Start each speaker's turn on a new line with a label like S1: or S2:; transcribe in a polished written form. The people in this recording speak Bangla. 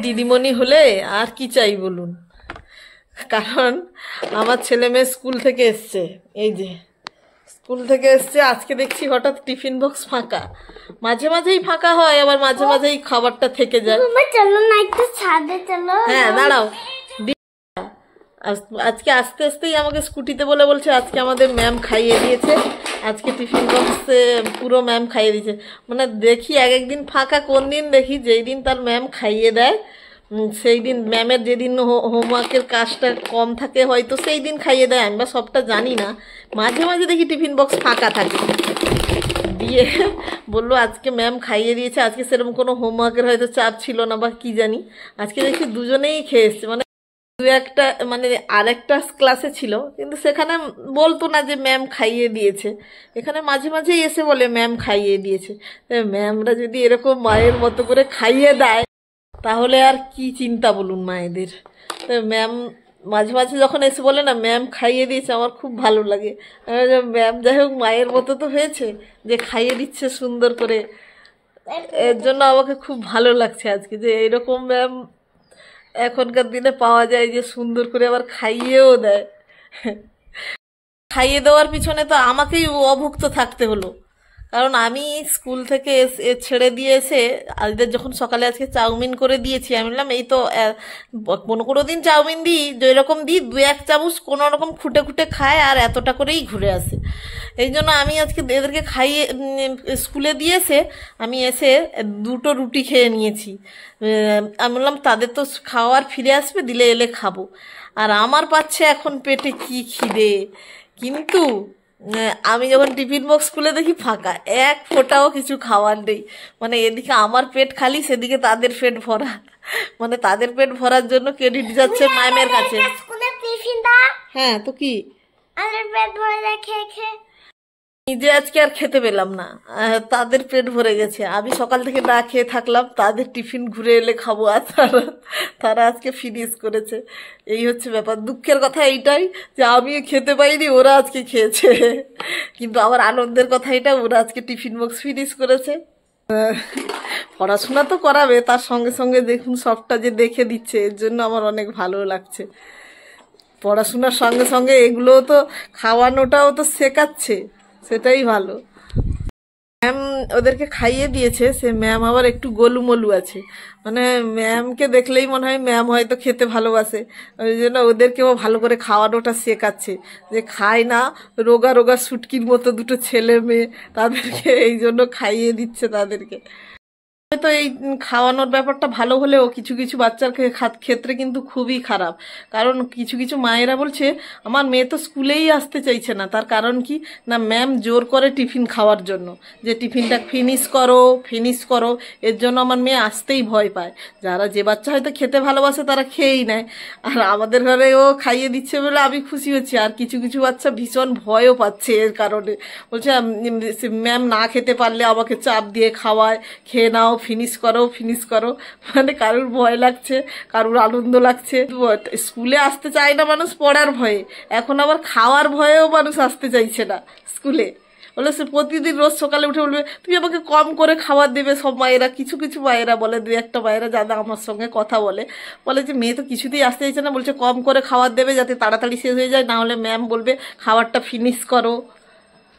S1: দিদিমণি হলে আর কি চাই বলুন। কারণ আমার ছেলে মেয়ে স্কুল থেকে এসছে, এই যে স্কুল থেকে এসছে, আজকে দেখছি হঠাৎ টিফিন বক্স ফাঁকা। মাঝে মাঝেই ফাঁকা হয়, আবার মাঝে মাঝেই খাবারটা থেকে যায়।
S2: চলো না একটু ছাদে চলো।
S1: হ্যাঁ দাঁড়াও, আজকে আস্তে আস্তেই আমাকে স্কুটিতে বলে বলছে আজকে আমাদের ম্যাম খাইয়ে দিয়েছে, আজকে টিফিন বক্সে পুরো ম্যাম খাইয়ে দিয়েছে। মানে দেখি এক একদিন ফাঁকা, কোন দিন দেখি যেই দিন তার ম্যাম খাইয়ে দেয় সেই দিন, ম্যামের যেদিন হোমওয়ার্কের কাজটা কম থাকে হয়তো সেই দিন খাইয়ে দেয়, আমি বা সবটা জানি না। মাঝে মাঝে দেখি টিফিন বক্স ফাঁকা থাকে, দিয়ে বললো আজকে ম্যাম খাইয়ে দিয়েছে, আজকে সেরকম কোনো হোমওয়ার্কের হয়তো চাপ ছিল না বা কি জানি, আজকে দেখি দুজনেই খেয়ে এসছে। মানে দু একটা, মানে আরেকটা ক্লাসে ছিল কিন্তু সেখানে বলতো না যে ম্যাম খাইয়ে দিয়েছে, এখানে মাঝে মাঝেই এসে বলে ম্যাম খাইয়ে দিয়েছে। ম্যামরা যদি এরকম মায়ের মতো করে খাইয়ে দেয় তাহলে আর কি চিন্তা বলুন মায়েদের। ম্যাম মাঝে মাঝে যখন এসে বলে না ম্যাম খাইয়ে দিয়েছে, আমার খুব ভালো লাগে। ম্যাম যাই হোক মায়ের মতো তো হয়েছে যে খাইয়ে দিচ্ছে সুন্দর করে, এর জন্য আমাকে খুব ভালো লাগছে আজকে যে এরকম ম্যাম এখনকার দিনে পাওয়া যায় যে সুন্দর করে আবার খাইয়েও দেয়। খাইয়ে দেওয়ার পিছনে তো আমাকেই অভুক্ত থাকতে হলো, কারণ আমি স্কুল থেকে ছেড়ে দিয়ে এসে আজদের যখন সকালে আজকে চাউমিন করে দিয়েছি, আমি বললাম এই তো কোনো কোনো দিন চাউমিন দিই, যেরকম দিই দু এক চামচ কোনো রকম খুঁটে খুঁটে খায় আর এতটা করেই ঘুরে আসে। এই জন্য আমি আজকে এদেরকে খাইয়ে স্কুলে দিয়েছে, আমি এসে দুটো রুটি খেয়ে নিয়েছি। আমি বললাম তাদের তো খাওয়ার ফিরে আসবে, দিলে এলে খাবো, আর আমার পাচ্ছে এখন পেটে কি খিদে। কিন্তু আমি যখন টিফিন বক্স খুলে দেখি ফাঁকা, এক ফোঁটাও কিছু খাওয়ার নেই। মানে এদিকে আমার পেট খালি, সেদিকে তাদের পেট ভরা, মানে তাদের পেট ভরার জন্য ক্রেডিট যাচ্ছে ম্যামের কাছে। হ্যাঁ তো কি, নিজে আজকে আর খেতে পেলাম না, তাদের পেট ভরে গেছে। আমি সকাল থেকে না খেয়ে থাকলাম, তাদের টিফিন ঘুরে এলে খাবো, আর তারা আজকে ফিনিশ করেছে। এই হচ্ছে ব্যাপার। দুঃখের কথা এইটাই যে আমি খেতে পাইনি, ওরা আজকে খেয়েছে। কিন্তু আমার আনন্দের কথা এটা, ওরা আজকে টিফিন বক্স ফিনিশ করেছে। পড়াশোনা তো করাবে, তার সঙ্গে সঙ্গে দেখুন সবটা যে দেখে দিচ্ছে, এর জন্য আমার অনেক ভালো লাগছে। পড়াশোনার সঙ্গে সঙ্গে এগুলোও তো, খাওয়ানোটাও তো শেখাচ্ছে, সেটাই ভালো। ম্যাম ওদেরকে খাইয়ে দিয়েছে, সে ম্যাম আবার একটু গোলুমলু আছে, মানে ম্যামকে দেখলেই মনে হয় ম্যাম হয়তো খেতে ভালোবাসে, ওই জন্য ওদেরকেও ভালো করে খাওয়ানোটা শেখাচ্ছে। যে খায় না, রোগা রোগা সুটকির মতো দুটো ছেলে মেয়ে, তাদেরকে এই জন্য খাইয়ে দিচ্ছে তাদেরকে। তো এই খাওয়ানোর ব্যাপারটা ভালো হলেও কিছু কিছু বাচ্চার ক্ষেত্রে কিন্তু খুবই খারাপ। কারণ কিছু কিছু মায়েরা বলছে আমার মেয়ে তো স্কুলেই আসতে চাইছে না, তার কারণ কি না ম্যাম জোর করে টিফিন খাওয়ার জন্য, যে টিফিনটা ফিনিশ করো ফিনিশ করো, এর জন্য আমার মেয়ে আসতেই ভয় পায়। যারা যে বাচ্চা হয়তো খেতে ভালোবাসে তারা খেয়েই নেয়, আর আমাদের ঘরেও খাইয়ে দিচ্ছে বলে আমি খুশি হচ্ছি। আর কিছু কিছু বাচ্চা ভীষণ ভয়ও পাচ্ছে এর কারণে, বলছে ম্যাম না খেতে পারলে আমাকে চাপ দিয়ে খাওয়ায়, খেয়ে নাও, ফিনিশ করো ফিনিশ করো। মানে কারুর ভয় লাগছে, কারুর আনন্দ লাগছে। স্কুলে আসতে চায় না মানুষ পড়ার ভয়ে, এখন আবার খাওয়ার ভয়েও মানুষ আসতে চাইছে না স্কুলে। বলে সে প্রতিদিন রোজ সকালে উঠে বলবে তুমি আমাকে কম করে খাবার দেবে। সব মায়েরা, কিছু কিছু মায়েরা বলে, দু একটা মায়েরা যারা আমার সঙ্গে কথা বলে, বলে যে মেয়ে তো কিছুতেই আসতে চাইছে না, বলছে কম করে খাবার দেবে যাতে তাড়াতাড়ি শেষ হয়ে যায়, না হলে ম্যাম বলবে খাবারটা ফিনিশ করো।